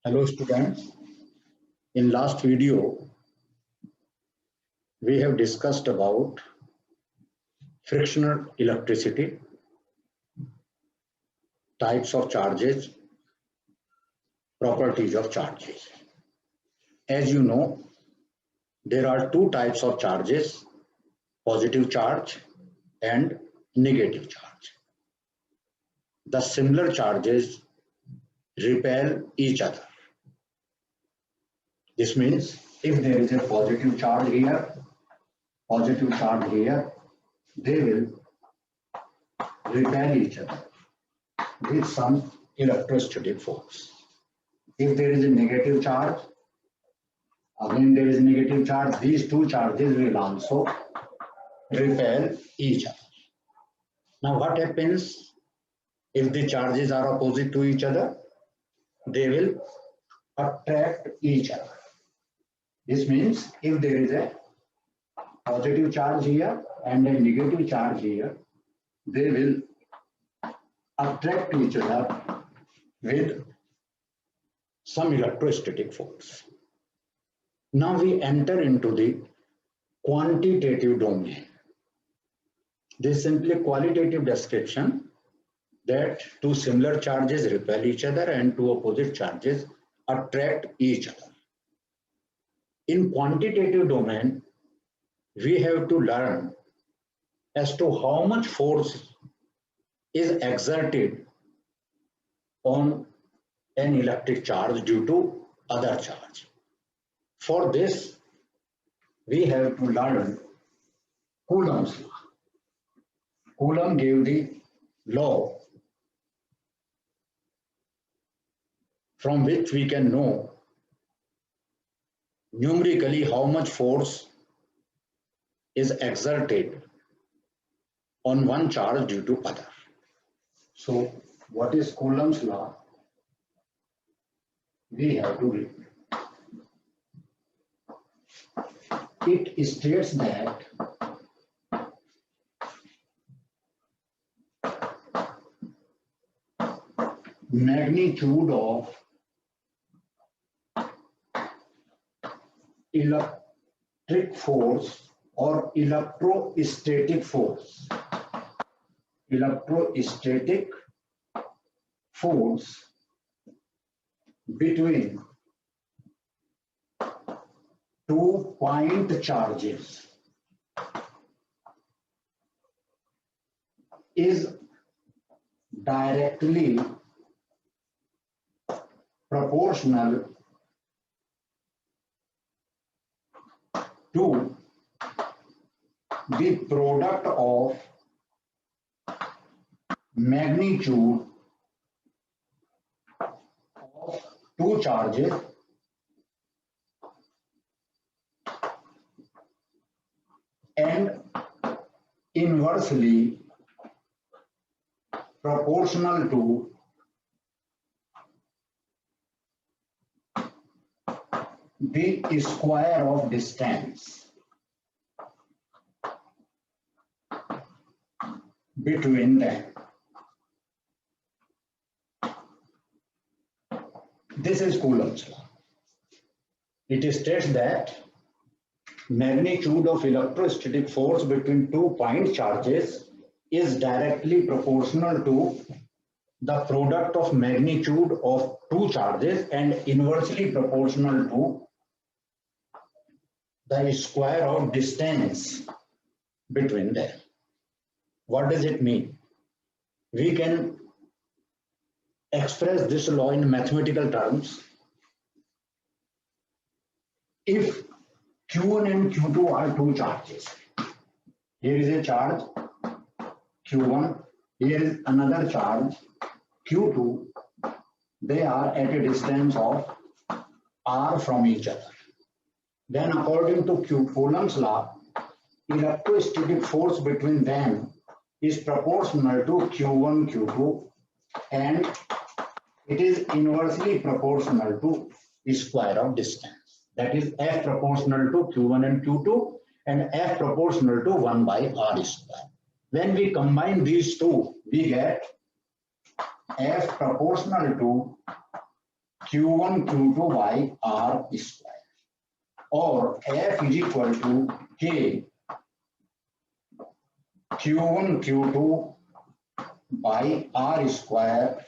Hello students, in last video we have discussed about frictional electricity, types of charges, properties of charges. As you know, there are two types of charges, positive charge and negative charge. The similar charges repel each other. This means if there is a positive charge here, they will repel each other with some electrostatic force. If there is a negative charge, again there is a negative charge, these two charges will also repel each other. Now what happens if the charges are opposite to each other? They will attract each other. This means if there is a positive charge here and a negative charge here, they will attract each other with some electrostatic force. Now we enter into the quantitative domain. This is simply a qualitative description that two similar charges repel each other and two opposite charges attract each other. In quantitative domain, we have to learn as to how much force is exerted on an electric charge due to other charge. For this, we have to learn Coulomb's law. Coulomb gave the law from which we can know numerically how much force is exerted on one charge due to other. So what is Coulomb's law? We have to read. It states that magnitude of electric force or electrostatic force between 2 point charges is directly proportional to the product of magnitude of two charges and inversely proportional to the square of distance between them. This is Coulomb's law. It states that magnitude of electrostatic force between 2 point charges is directly proportional to the product of magnitude of two charges and inversely proportional to the square of distance between them. What does it mean? We can express this law in mathematical terms. If Q1 and Q2 are two charges, here is a charge Q1, here is another charge Q2, they are at a distance of r from each other. Then according to Coulomb's law, electrostatic force between them is proportional to Q1, Q2, and it is inversely proportional to the square of distance. That is F proportional to Q1 and Q2 and F proportional to 1 by R square. When we combine these two, we get F proportional to Q1 Q2 by R square, or F is equal to K Q1 Q2 by R square,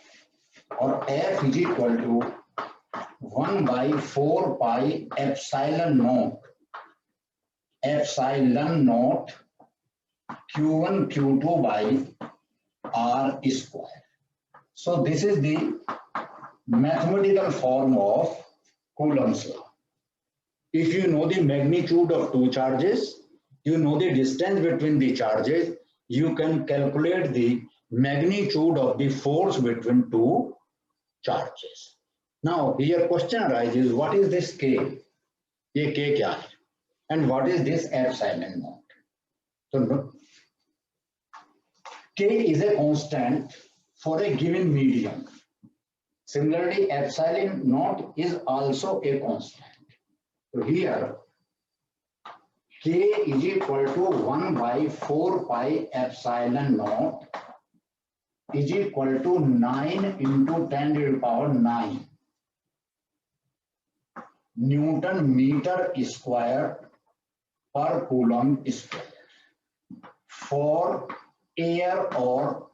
or F is equal to 1 by 4 pi epsilon naught Q1 Q2 by R square. So this is the mathematical form of Coulomb's law. If you know the magnitude of two charges, you know the distance between the charges, you can calculate the magnitude of the force between two charges. Now here question arises, what is this K? ये K क्या है? And what is this epsilon naught? So K is a constant for a given medium. Similarly, epsilon naught is also a constant. So here K is equal to 1 by 4 pi epsilon naught is equal to 9 into 10 to the power 9 Newton meter square per Coulomb square for air or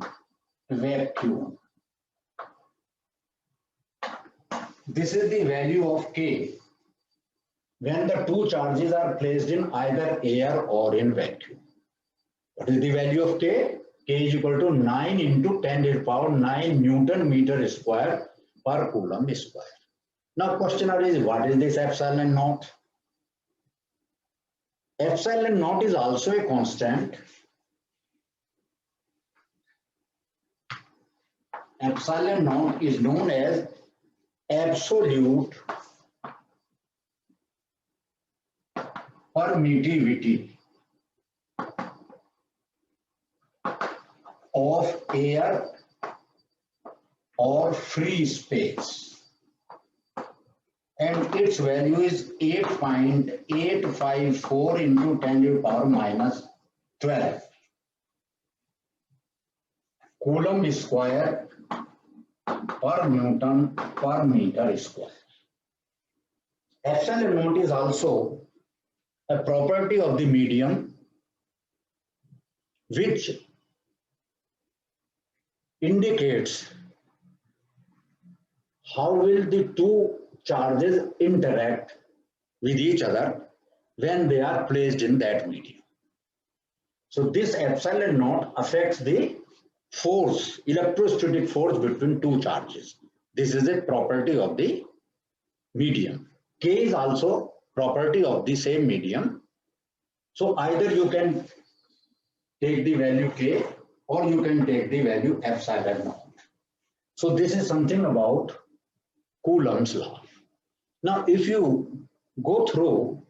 vacuum. This is the value of K when the two charges are placed in either air or in vacuum. What is the value of K? K is equal to 9 into 10 to the power 9 Newton meter square per Coulomb square. Now question is, what is this epsilon naught? Epsilon naught is also a constant. Epsilon naught is known as absolute permittivity of air or free space, and its value is 8.854 into 10 to the power minus 12 Coulomb square per Newton per meter square. Epsilon naught is also a property of the medium which indicates how will the two charges interact with each other when they are placed in that medium. So this epsilon naught affects the force, electrostatic force between two charges. This is a property of the medium. K is also property of the same medium. So either you can take the value K or you can take the value epsilon naught. So this is something about Coulomb's law. Now if you go through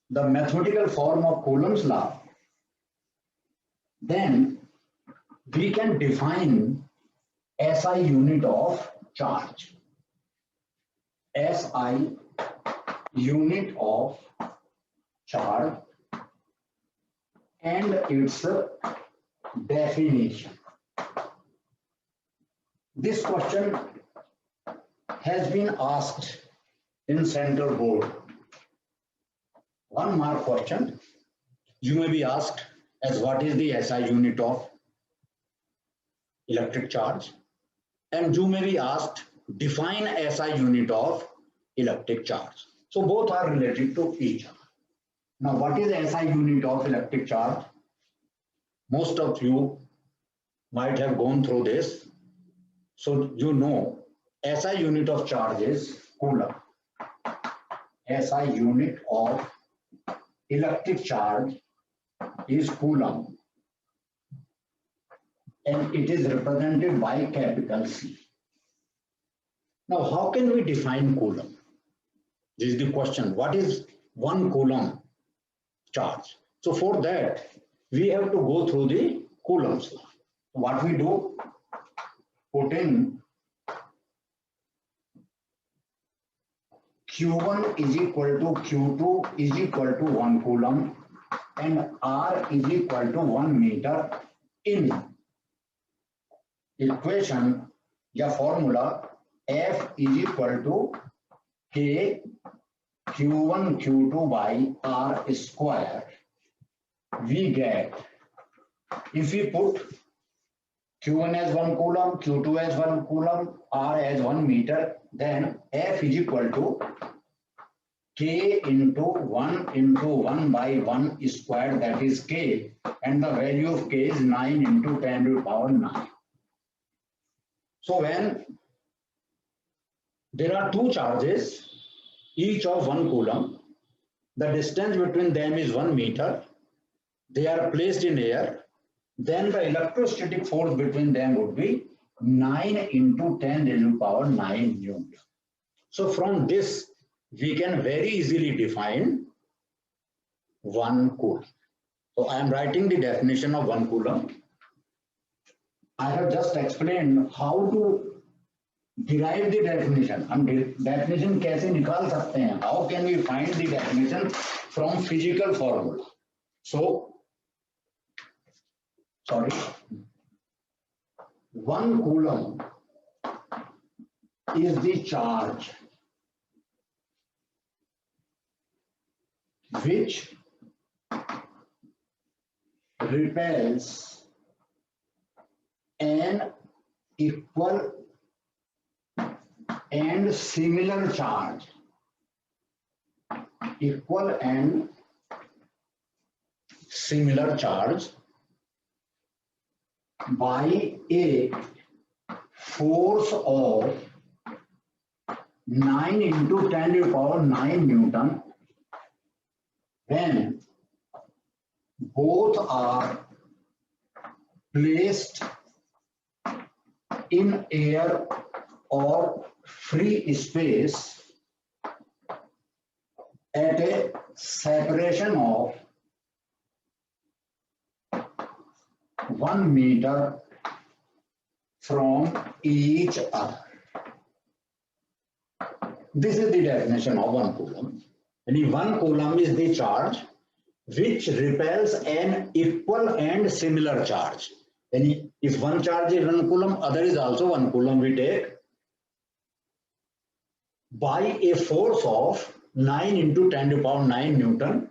the mathematical form of Coulomb's law, then we can define SI unit of charge. SI unit of charge and its definition. This question has been asked in Central Board. 1 mark question. You may be asked as what is the SI unit of electric charge, and you may be asked define SI unit of electric charge. So both are related to each other. Now what is SI unit of electric charge? Most of you might have gone through this. So you know SI unit of charge is Coulomb. SI unit of electric charge is Coulomb, and it is represented by capital C. Now how can we define Coulomb? This is the question. What is 1 Coulomb charge? So for that we have to go through the Coulomb's law. What we do, put in Q1 is equal to Q2 is equal to 1 Coulomb and R is equal to 1 meter in equation या formula F is equal to K Q1 Q2 by R square. We get, if we put Q1 as 1 coulomb, Q2 as 1 coulomb, R as 1 meter, then F is equal to K into 1 by 1 squared, that is K, and the value of K is 9 into 10 to the power 9. So when there are two charges, each of 1 coulomb, the distance between them is 1 meter, they are placed in air, then the electrostatic force between them would be 9 into 10 to the power 9 Newton. So from this, we can very easily define 1 coulomb. So I am writing the definition of 1 coulomb. I have just explained how to derive the definition. हम definition कैसे निकाल सकते हैं? How can we find the definition from physical formula? So, sorry, 1 coulomb is the charge which repels an equal and similar charge, equal and similar charge by a force of 9 into 10 to the power 9 Newton when both are placed in air or free space at a separation of 1 meter from each other. This is the definition of 1 coulomb. And 1 coulomb is the charge which repels an equal and similar charge. And if one charge is 1 coulomb, other is also 1 coulomb, we take by a force of 9 into 10 to the power 9 Newton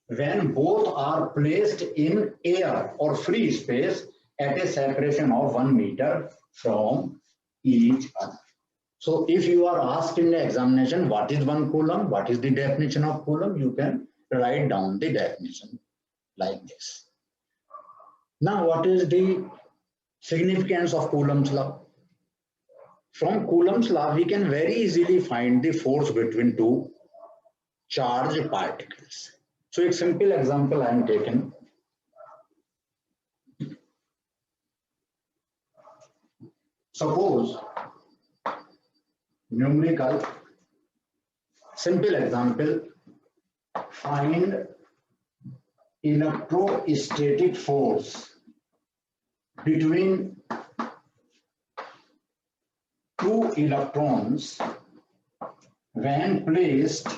when both are placed in air or free space at a separation of 1 meter from each other. So if you are asked in the examination what is 1 coulomb, what is the definition of coulomb, you can write down the definition like this. Now what is the significance of Coulomb's law? From Coulomb's law, we can very easily find the force between two charged particles. So a simple example I am taking. Suppose numerical, simple example, find electrostatic force between two electrons when placed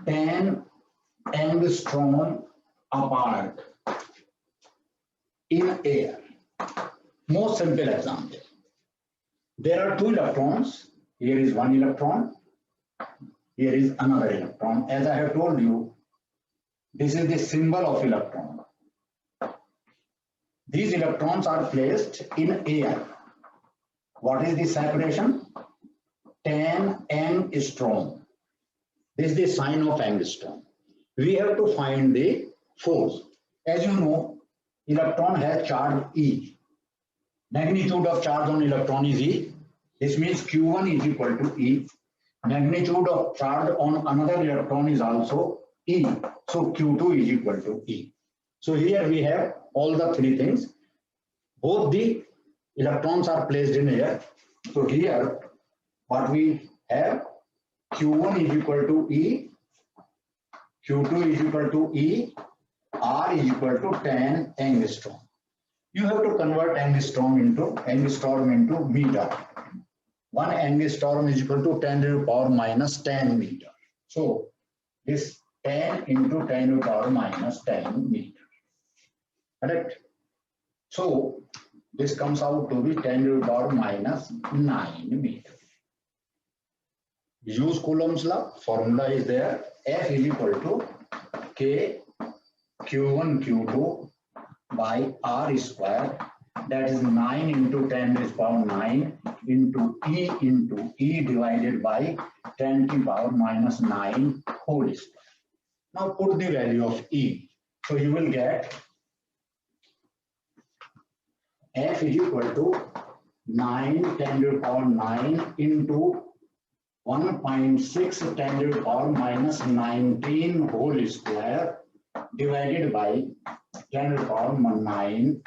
10 angstrom apart in air. Most simple example. There are two electrons. Here is one electron. Here is another electron. As I have told you, this is the symbol of electron. These electrons are placed in air. What is the separation? 10 angstrom. This is the sign of angstrom. We have to find the force. As you know, electron has charge E. Magnitude of charge on electron is E. This means Q1 is equal to E. Magnitude of charge on another electron is also E. So Q2 is equal to E. So here we have all the three things. Both the electrons are placed in air. So here what we have, Q1 is equal to E, Q2 is equal to E, R is equal to 10 angstrom. You have to convert angstrom into meter. 1 angstrom is equal to 10 to the power minus 10 meter. So this 10 into 10 to the power minus 10 meter. Correct? So This comes out to be 10 to the power minus 9 meter. Use Coulomb's law. Formula is there. F is equal to K Q1 Q2 by R square. That is 9 into 10 to the power 9 into E divided by 10 to the power minus 9 whole square. Now put the value of E. So you will get F is equal to 9 10 to the power 9 into 1.6 10 to the power minus 19 whole square divided by 10 to the power 9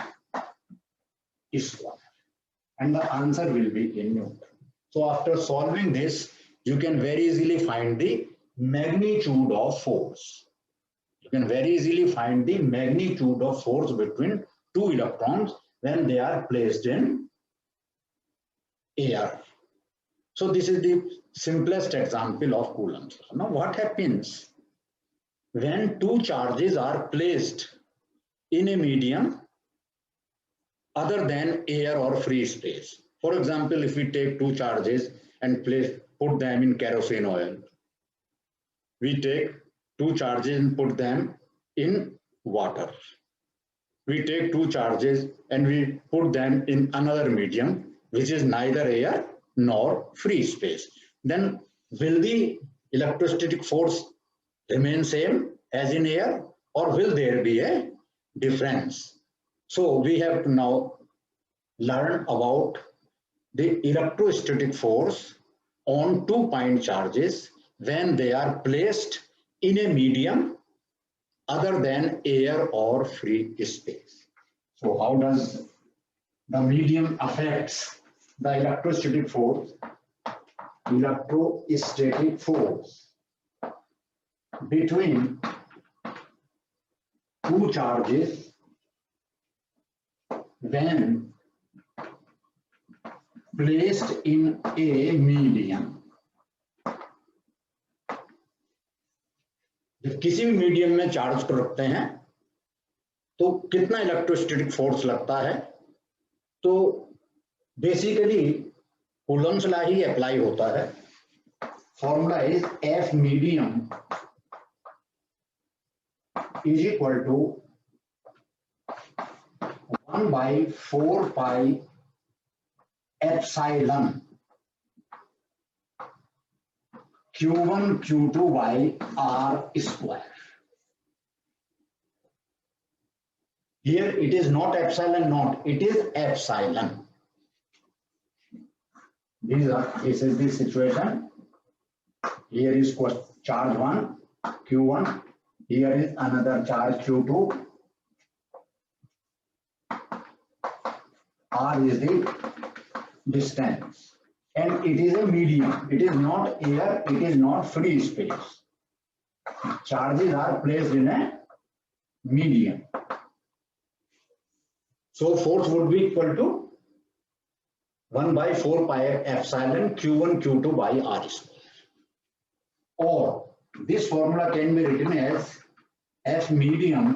square. And the answer will be in Newton. So after solving this, you can very easily find the magnitude of force. You can very easily find the magnitude of force between two electrons when they are placed in air. So this is the simplest example of Coulomb's law. Now what happens when two charges are placed in a medium other than air or free space? For example, if we take two charges and put them in kerosene oil, we take two charges and put them in water. We take two charges and we put them in another medium which is neither air nor free space. Then will the electrostatic force remain same as in air, or will there be a difference? So we have to now learn about the electrostatic force on two point charges when they are placed in a medium other than air or free space. So how does the medium affects the electrostatic force? Electrostatic force between two charges when placed in a medium. जब किसी भी medium में charge को रखते हैं तो कितना electrostatic force लगता है, तो बेसिकली कूलम्स लॉ ही अप्लाई होता है. Formula is F medium is equal to 1/4 pi epsilon Q1 Q2 by R square. Here it is not epsilon naught, it is epsilon. This is the situation. Here is charge 1 Q1, here is another charge Q2. R is the distance. And it is a medium. It is not air, it is not free space. Charges are placed in a medium. So force would be equal to 1/4 pi epsilon Q1 Q2 by R square. Or this formula can be written as F medium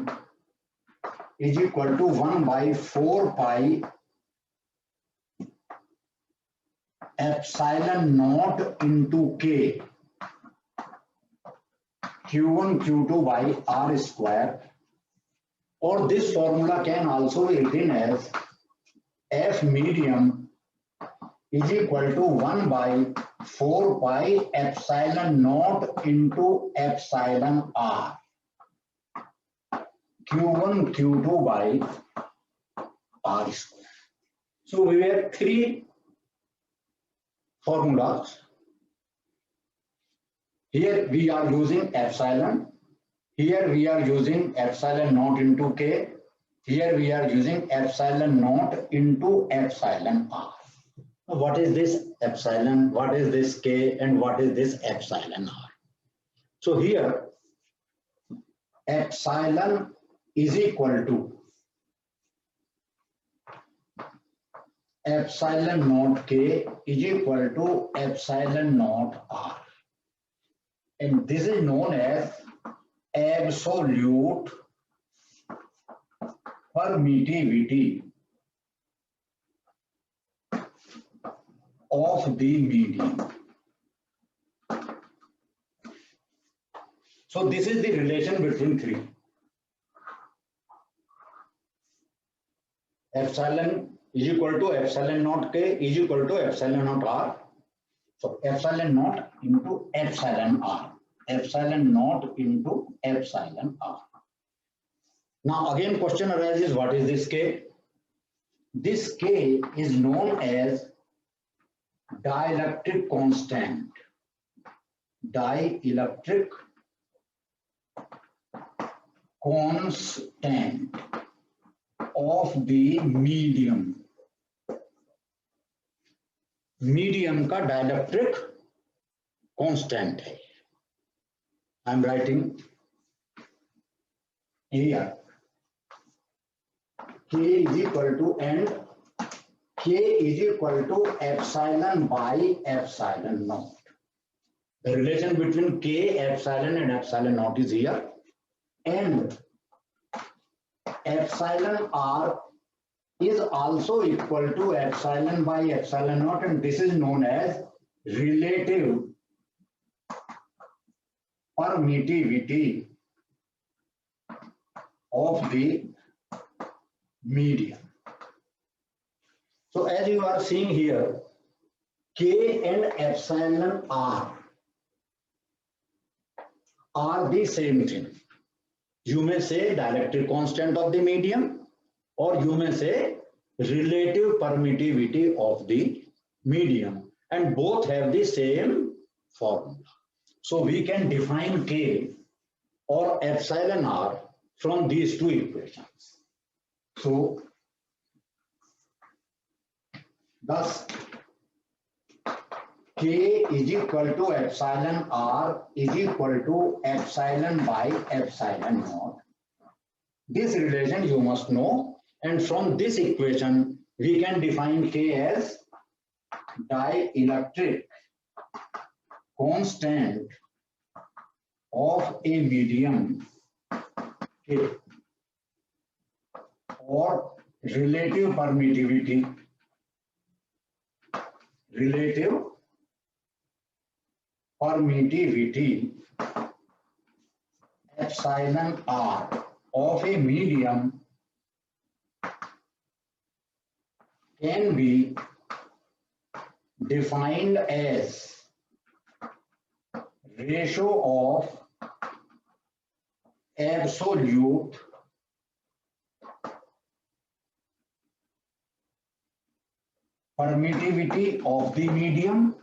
is equal to 1/4 pi epsilon naught into K Q1 Q2 by R square, or this formula can also be written as F medium is equal to 1/4 pi epsilon naught into epsilon R Q1 Q2 by R square. So we have three formulas. Here we are using epsilon, here we are using epsilon naught into K, here we are using epsilon naught into epsilon R. Now what is this epsilon, what is this K, and what is this epsilon R? So here epsilon is equal to epsilon naught K is equal to epsilon naught R, and this is known as absolute permittivity. of the medium. So this is the relation between three. Epsilon is equal to epsilon naught k is equal to epsilon naught r. So epsilon naught into epsilon r. Epsilon naught into epsilon r. Now again question arises, what is this k? This k is known as dielectric constant. Dielectric constant of the medium. Medium का dielectric constant है. I am writing here k is equal to and k is equal to epsilon by epsilon naught. The relation between k, epsilon and epsilon naught is here, and epsilon r is also equal to epsilon by epsilon naught, and this is known as relative permittivity of the medium. So as you are seeing here, k and epsilon r are the same thing. You may say dielectric constant of the medium, or you may say relative permittivity of the medium, and both have the same formula. So we can define k or epsilon r from these two equations. So thus k is equal to epsilon r is equal to epsilon by epsilon naught. This relation you must know, and from this equation we can define k as dielectric constant of a medium k, or relative permittivity epsilon r of a medium can be defined as ratio of absolute permittivity of the medium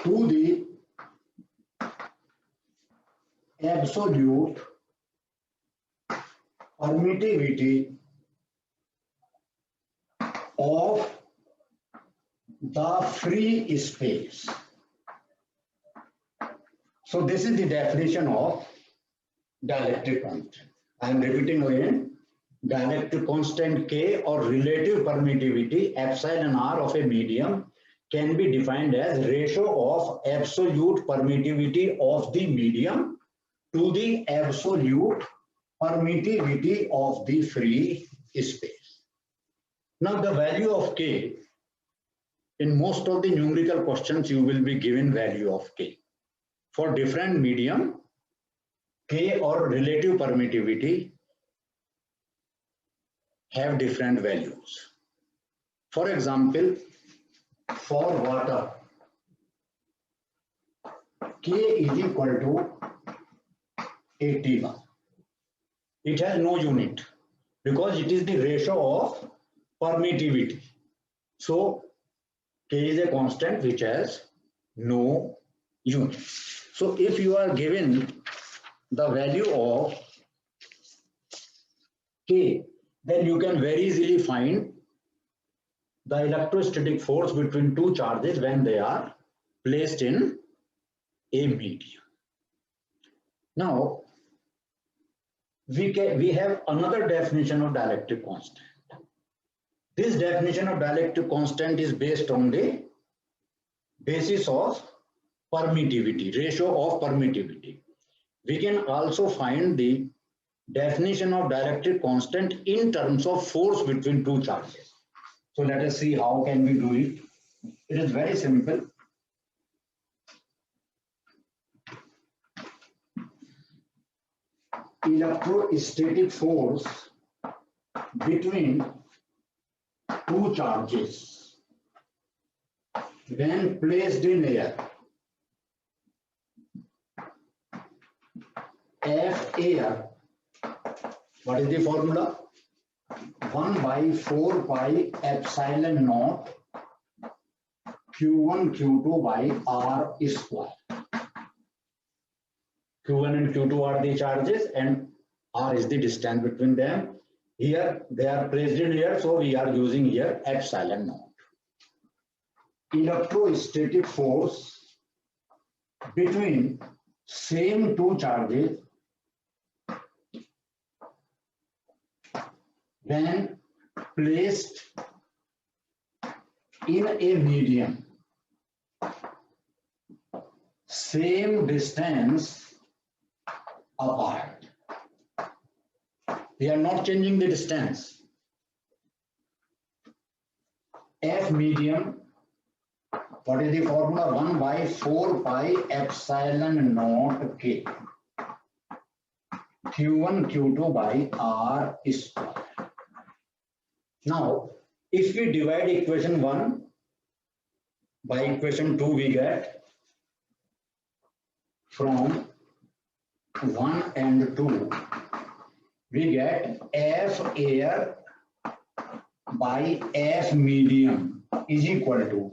to the absolute permittivity of the free space. So this is the definition of dielectric constant. I am repeating again. Dielectric constant k or relative permittivity epsilon r of a medium can be defined as ratio of absolute permittivity of the medium to the absolute permittivity of the free space. Now the value of k, in most of the numerical questions you will be given value of k. For different medium, k or relative permittivity have different values. For example, for water, k is equal to 81. It has no unit because it is the ratio of permittivity. So k is a constant which has no unit. So if you are given the value of k, then you can very easily find the electrostatic force between two charges when they are placed in a medium. Now we have another definition of dielectric constant. This definition of dielectric constant is based on the basis of permittivity, ratio of permittivity. We can also find the definition of dielectric constant in terms of force between two charges. So let us see how can we do it. It is very simple. Electrostatic force between two charges when placed in air. F air, what is the formula? 1 by 4 pi epsilon naught Q1 Q2 by R square. Q1 and Q2 are the charges and R is the distance between them. Here they are placed in here, so we are using here epsilon naught. Electrostatic force between same two charges when placed in a medium, same distance apart. We are not changing the distance. F medium, what is the formula? 1 by 4 pi epsilon naught K. Q1 Q2 by R square. Now, if we divide equation 1 by equation 2, we get from 1 and 2, we get F air by F medium is equal to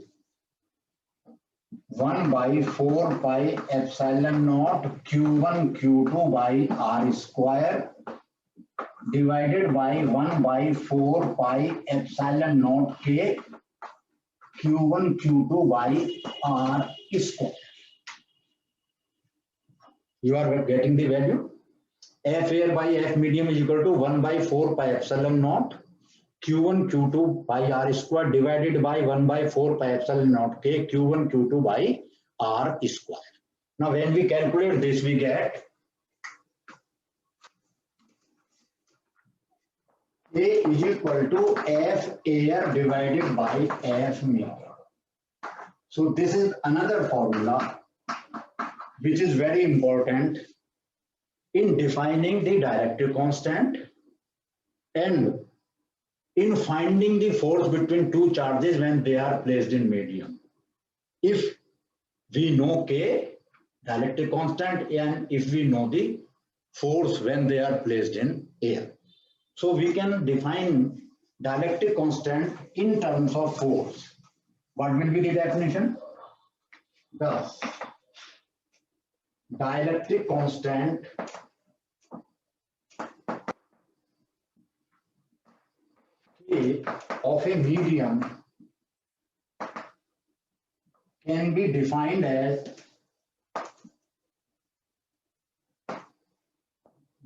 1 by 4 pi epsilon naught Q1 Q2 by R square divided by 1 by 4 pi epsilon naught K Q1 Q2 by R square. You are getting the value? F air by F medium is equal to 1 by 4 pi epsilon naught Q1 Q2 by R square divided by 1 by 4 pi epsilon naught K Q1 Q2 by R square. Now when we calculate this, we get A is equal to F air divided by F medium. So this is another formula which is very important in defining the dielectric constant and in finding the force between two charges when they are placed in medium. If we know K, dielectric constant, and if we know the force when they are placed in air. So we can define dielectric constant in terms of force. What will be the definition? Thus, dielectric constant K of a medium can be defined as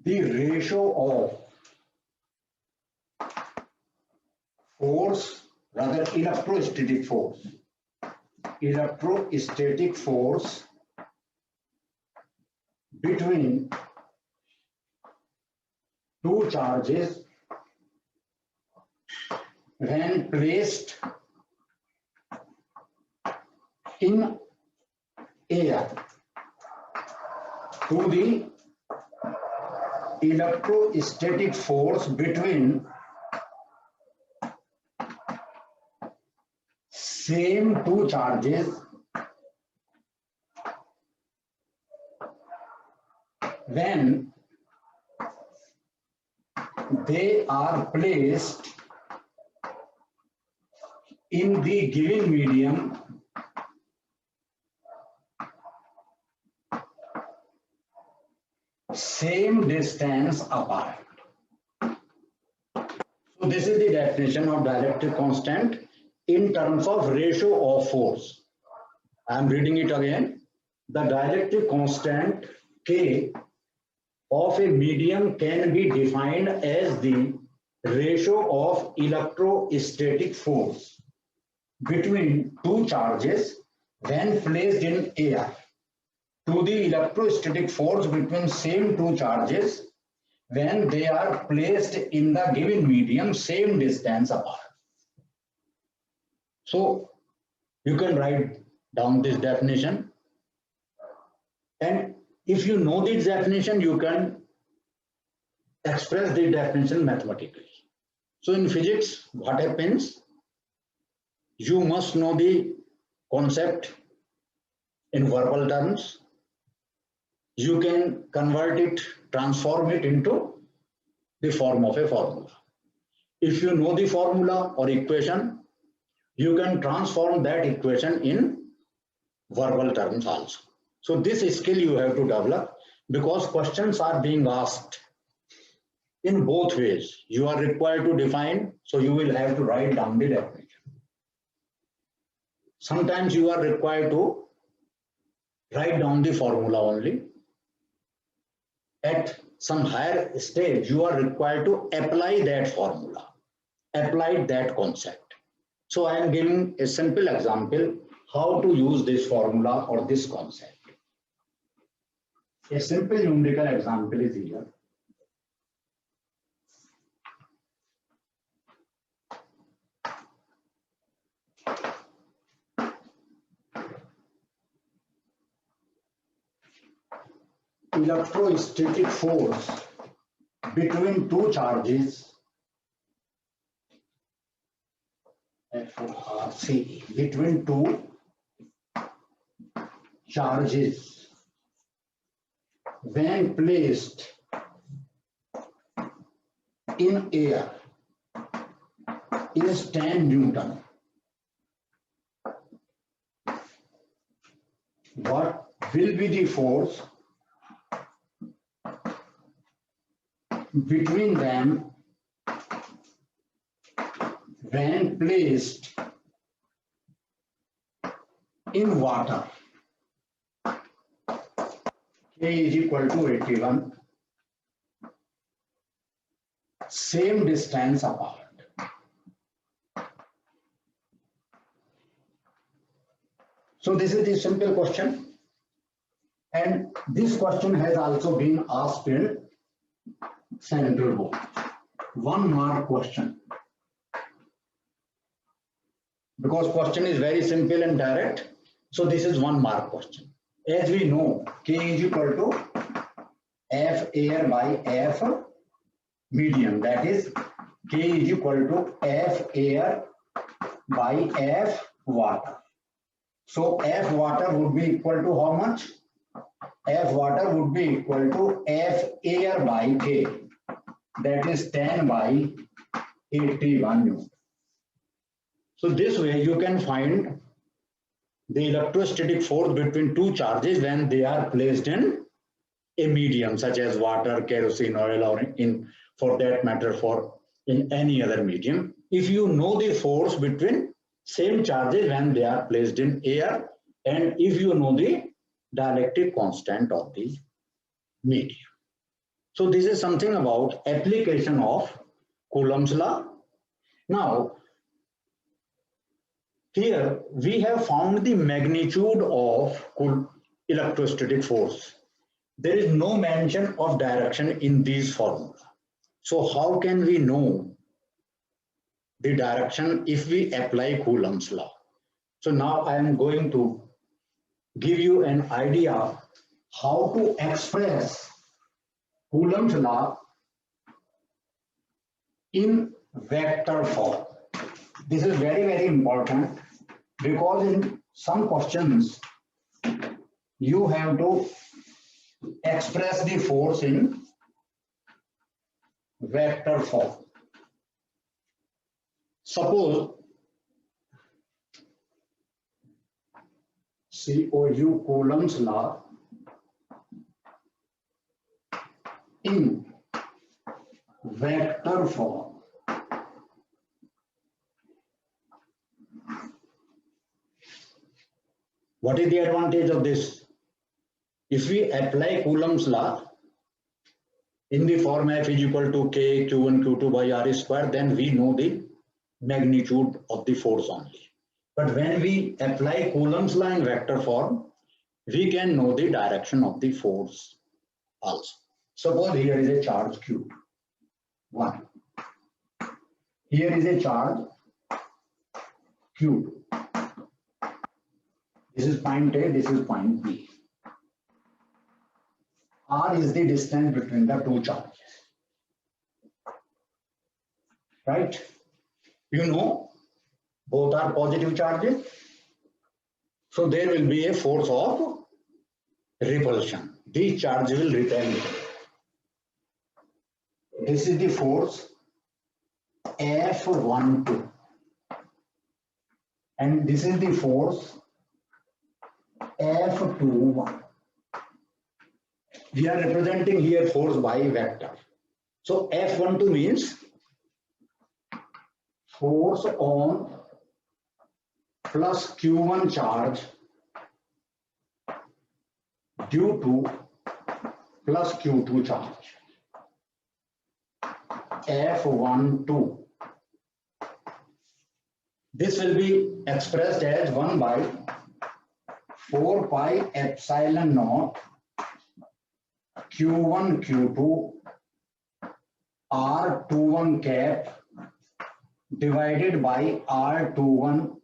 the ratio of force, rather electrostatic force between two charges when placed in air, to the electrostatic force between same two charges when they are placed in the given medium same distance apart. So this is the definition of dielectric constant in terms of ratio of force. I am reading it again. The dielectric constant K of a medium can be defined as the ratio of electrostatic force between two charges when placed in air to the electrostatic force between same two charges when they are placed in the given medium same distance apart. So you can write down this definition, and if you know this definition, you can express the definition mathematically. So in physics, what happens? You must know the concept in verbal terms. You can convert it, transform it into the form of a formula. If you know the formula or equation, you can transform that equation in verbal terms also. So this skill you have to develop, because questions are being asked in both ways. You are required to define, so you will have to write down the definition. Sometimes you are required to write down the formula only. At some higher stage, you are required to apply that formula, apply that concept. So I am giving a simple example how to use this formula or this concept. A simple numerical example is here. Electrostatic force between two charges, FORCE, between two charges when placed in air is 10 Newton. What will be the force between them when placed in water? K is equal to 81, same distance apart. So this is the simple question, and this question has also been asked in Central Board. 1 mark question, because question is very simple and direct. So this is 1 mark question. As we know, K is equal to F air by F medium. That is, K is equal to F air by F water. So F water would be equal to how much? F water would be equal to F air by K. That is 10 by 81 Newton. So this way you can find the electrostatic force between two charges when they are placed in a medium such as water, kerosene oil, or for that matter in any other medium. If you know the force between same charges when they are placed in air, and if you know the dielectric constant of the medium. So this is something about application of Coulomb's law. Now, here we have found the magnitude of electrostatic force. There is no mention of direction in these formula. So how can we know the direction if we apply Coulomb's law? So now I am going to give you an idea how to express Coulomb's law in vector form. This is very, very important, because in some questions you have to express the force in vector form. Suppose COU, Coulomb's law in vector form. What is the advantage of this? If we apply Coulomb's law in the form F is equal to K Q1 Q2 by R square, then we know the magnitude of the force only. But when we apply Coulomb's law in vector form, we can know the direction of the force also. Suppose here is a charge Q, 1. Here is a charge Q. This is point A, this is point B. R is the distance between the two charges. Right? You know, both are positive charges. So there will be a force of repulsion. These charges will repel. This is the force F12. And this is the force F21. We are representing here force by vector. So F12 means force on plus Q1 charge due to plus Q2 charge. F12. This will be expressed as 1 by 4 pi epsilon naught Q1 Q2 R21 cap divided by R21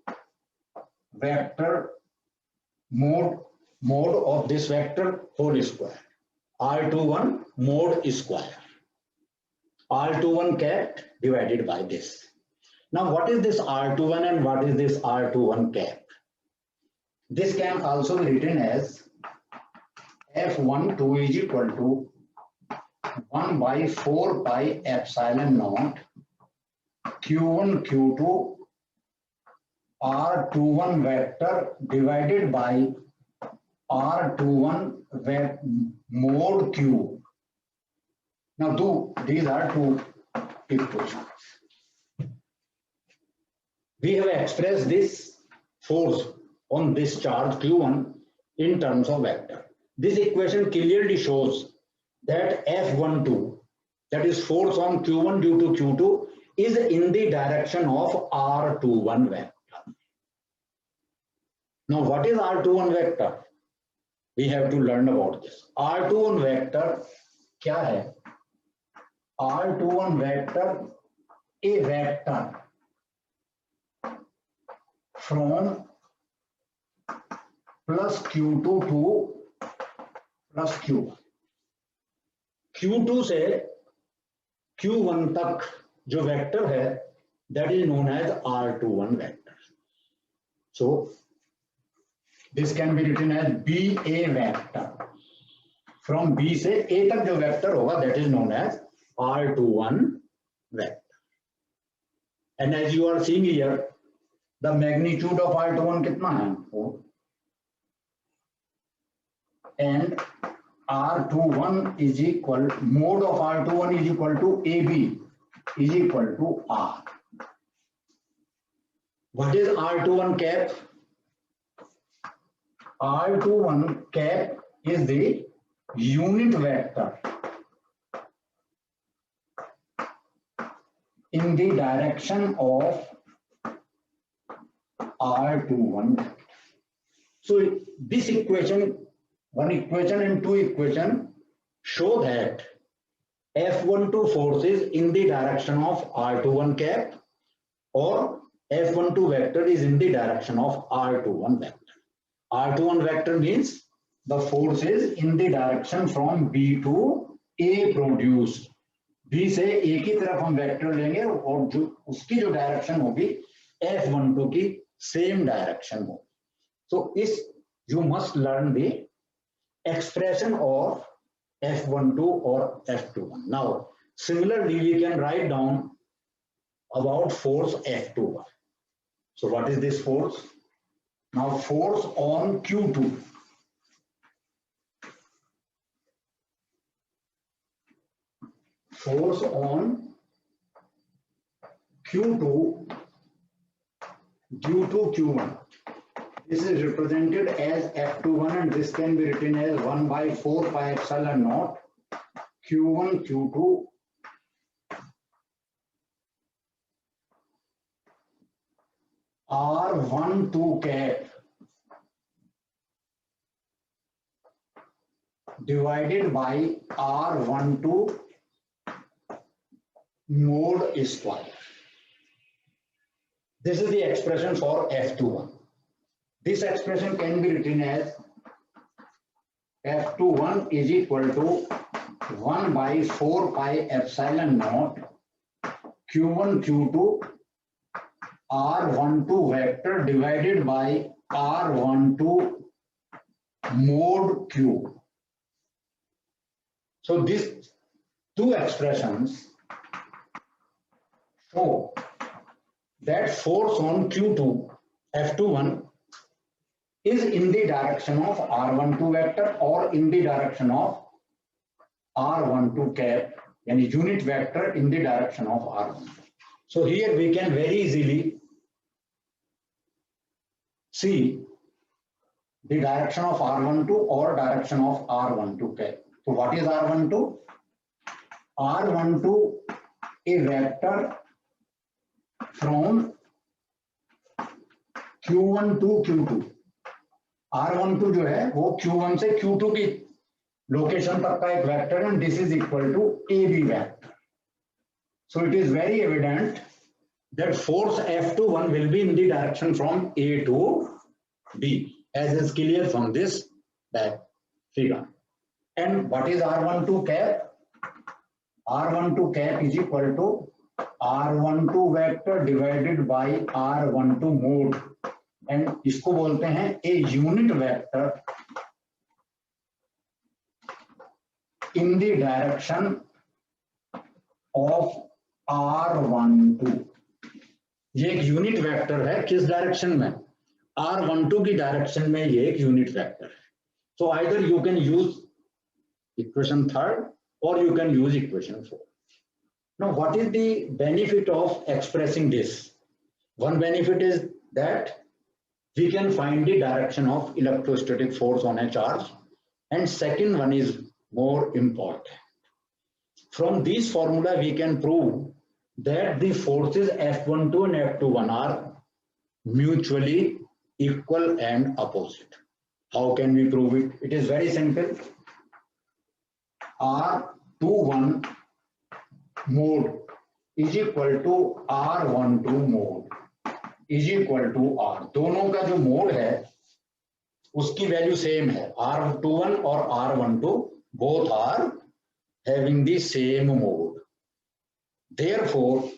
vector mode of this vector whole square. R21 mode square. R21 cap divided by this. Now what is this R21 and what is this R21 cap? This can also be written as F12 is equal to 1 by 4 pi epsilon naught Q1 Q2 R21 vector divided by R21 mode Q. Now these are two equations. We have expressed this force on this charge Q1 in terms of vector. This equation clearly shows that F12, that is force on Q1 due to Q2, is in the direction of R21 vector. Now what is R21 vector? We have to learn about this. R21 vector क्या है? R21 vector, a vector from plus Q2 to plus Q1. Q2 से Q1 तक जो vector है, that is known as R21 vector. So this can be written as BA vector. From B से A तक जो vector होगा, that is known as R21 vector. And as you are seeing here, the magnitude of R21 कितना है? 4. And R21 is equal, mode of R21 is equal to AB is equal to R. What is R21 cap? R21 cap is the unit vector in the direction of R21. So this equation, one equation and two equation show that F12 force is in the direction of R21 cap or F12 vector is in the direction of R21 vector. R21 vector means the force is in the direction from B to A produced. B से A की तरफ हम vector लेंगे और जो उसकी जो direction होगी F12 की सेम डायरेक्शन होगी. So इस you must learn the expression of F12 or F21. Now similarly we can write down about force F21. So what is this force? Now force on Q2. Force on Q2 due to Q1. This is represented as F21 and this can be written as 1 by 4 pi epsilon naught Q1 Q2 R12 cap divided by R12 mode square. This is the expression for F21. This expression can be written as F21 is equal to 1 by 4 pi epsilon naught Q1 Q2 R12 vector divided by R12 mode Q. So these two expressions show that force on Q2 F21 is in the direction of R12 vector or in the direction of R12 cap, and unit vector in the direction of R12. So here we can very easily see the direction of R12 or direction of R12 cap. So what is R12? R12 a vector from Q1 to Q2. R12 जो है वो Q1 से Q2 की location तक का एक vector है, and this is equal to AB vector. So it is very evident that force F21 will be in the direction from A to B, as is clear from this figure. And what is R12 cap? R12 cap is equal to R12 vector divided by R12 mode, and इसको बोलते हैं a unit vector in the direction of R12. ये एक unit vector है, किस direction में? R12 की direction में ये एक यूनिट वेक्टर है. So either you can use equation 3rd or you can use equation 4. Now what is the benefit of expressing this? One benefit is that we can find the direction of electrostatic force on a charge, and second one is more important. From this formula we can prove that the forces F12 and F21 are mutually equal and opposite. How can we prove it? It is very simple. R21 mode is equal to R12 mode is equal to R. दोनों का जो mode है उसकी value same है. R21 और R12 both are having the same mode. Therefore,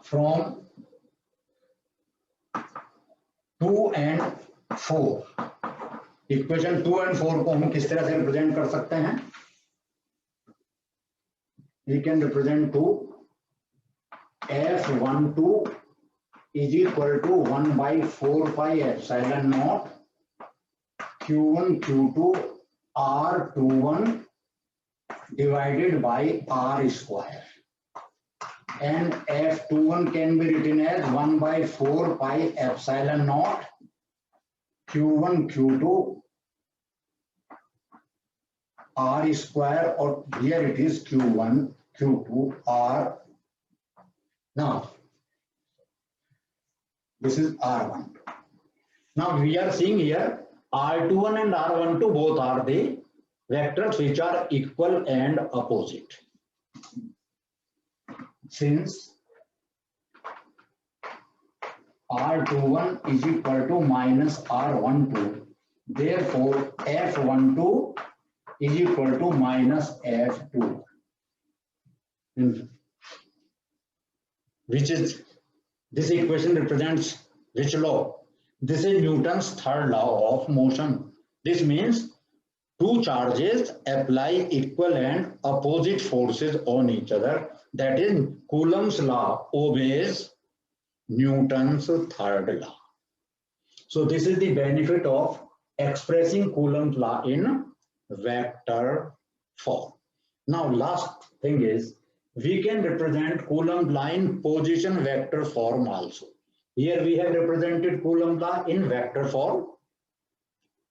from 2 and 4, equation 2 and 4 को हम किस तरह से रिप्रेजेंट कर सकते हैं? We can represent to F12 is equal to 1 by 4 pi epsilon naught Q1 Q2 R21 divided by R square, and F21 can be written as 1 by 4 pi epsilon naught Q1 Q2 R square, or here it is Q1 Q2 R. Now this is R12. Now we are seeing here R21 and R12 both are the vectors which are equal and opposite. Since R21 is equal to minus R12, therefore F12 is equal to minus F2. Which is, this equation represents which law? This is Newton's third law of motion. This means two charges apply equal and opposite forces on each other. That is, Coulomb's law obeys Newton's third law. So this is the benefit of expressing Coulomb's law in vector form. Now last thing is, we can represent Coulomb's law in position vector form also. Here we have represented Coulomb's law in vector form.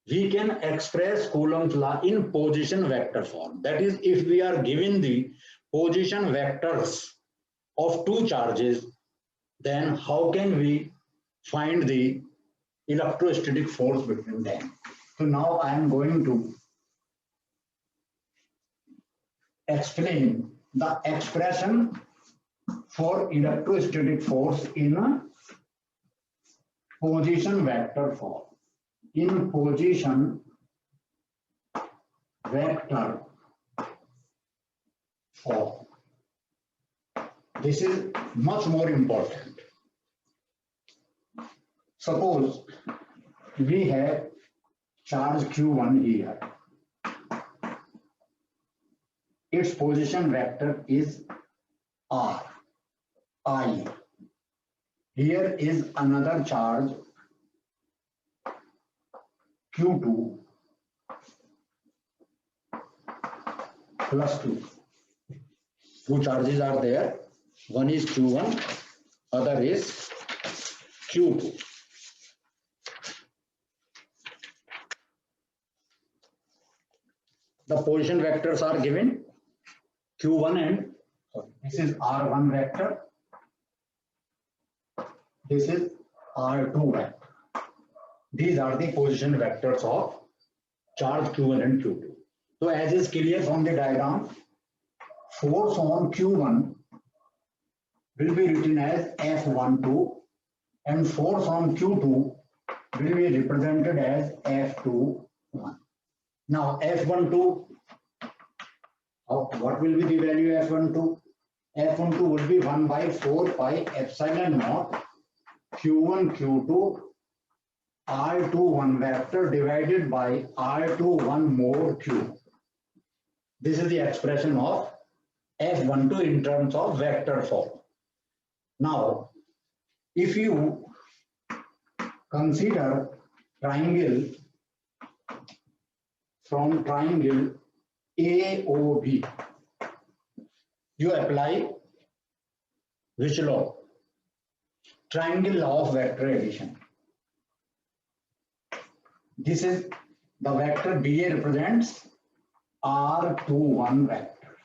We can express Coulomb's law in position vector form. That is, if we are given the position vectors of two charges, then how can we find the electrostatic force between them. So now I am going to explain the expression for electrostatic force in a position vector form. In position vector form. This is much more important. Suppose we have charge Q1 here. Its position vector is R, I. Here is another charge Q2 plus 2. Two charges are there. One is Q1, other is Q2. The position vectors are given Q1 and this is R1 vector. This is R2 vector. These are the position vectors of charge Q1 and Q2. So as is clear from the diagram, force on Q1 will be written as F12 and force on Q2 will be represented as F21. Now F12, what will be the value F12? F12 would be 1 by 4 pi epsilon naught Q1 Q2 R21 vector divided by R21 mod Q. This is the expression of F12 in terms of vector form. Now, if you consider triangle from triangle AOB, you apply which law? Triangle law of vector addition. This is the vector BA represents R21 vector.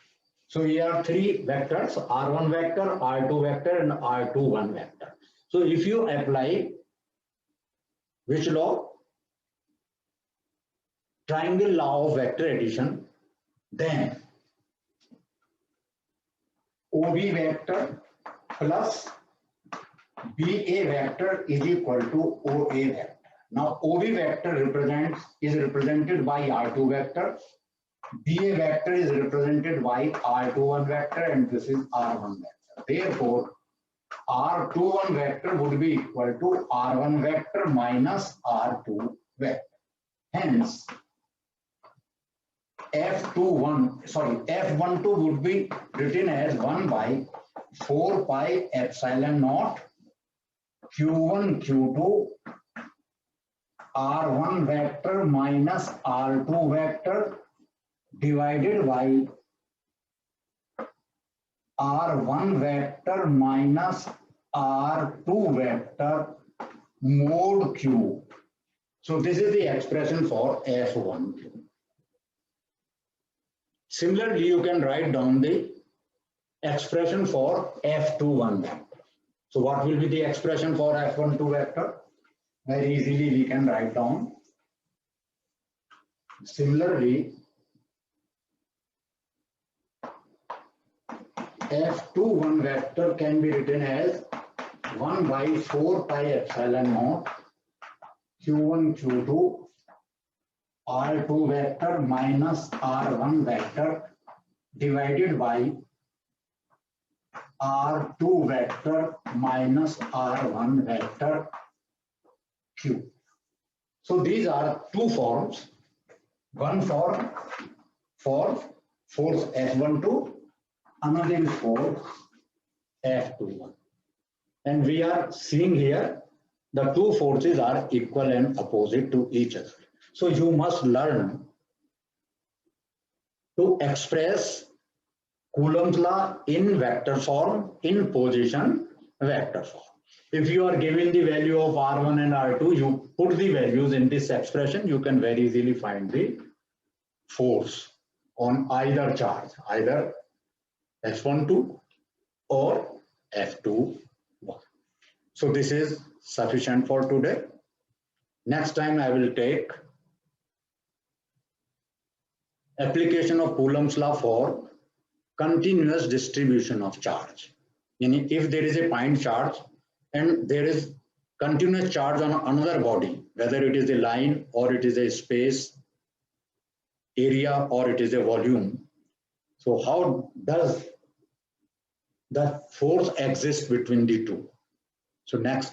So here are three vectors, R1 vector, R2 vector and R21 vector. So if you apply which law? Triangle law of vector addition, then OB vector plus BA vector is equal to OA vector. Now OB vector is represented by R2 vector, BA vector is represented by R21 vector, and this is R1 vector. Therefore, R21 vector would be equal to R1 vector minus R2 vector. Hence, F12 would be written as 1 by 4 pi epsilon naught Q1 Q2 R1 vector minus R2 vector divided by R1 vector minus R2 vector mod Q. So this is the expression for F12. Similarly, you can write down the expression for F21 vector. So what will be the expression for F12 vector? Very easily we can write down. Similarly, F21 vector can be written as 1 by 4 pi epsilon naught Q1 Q2 R2 vector minus R1 vector divided by R2 vector minus R1 vector Q. So these are two forms, one for force F12, another is for F21. And we are seeing here the two forces are equal and opposite to each other. So you must learn to express Coulomb's law in vector form, in position vector form. If you are given the value of R1 and R2, you put the values in this expression, you can very easily find the force on either charge, either F12 or F21. So this is sufficient for today. Next time I will take application of Coulomb's law for continuous distribution of charge. Meaning if there is a point charge and there is continuous charge on another body, whether it is a line or it is a space, area, or it is a volume. So how does the force exist between the two? So next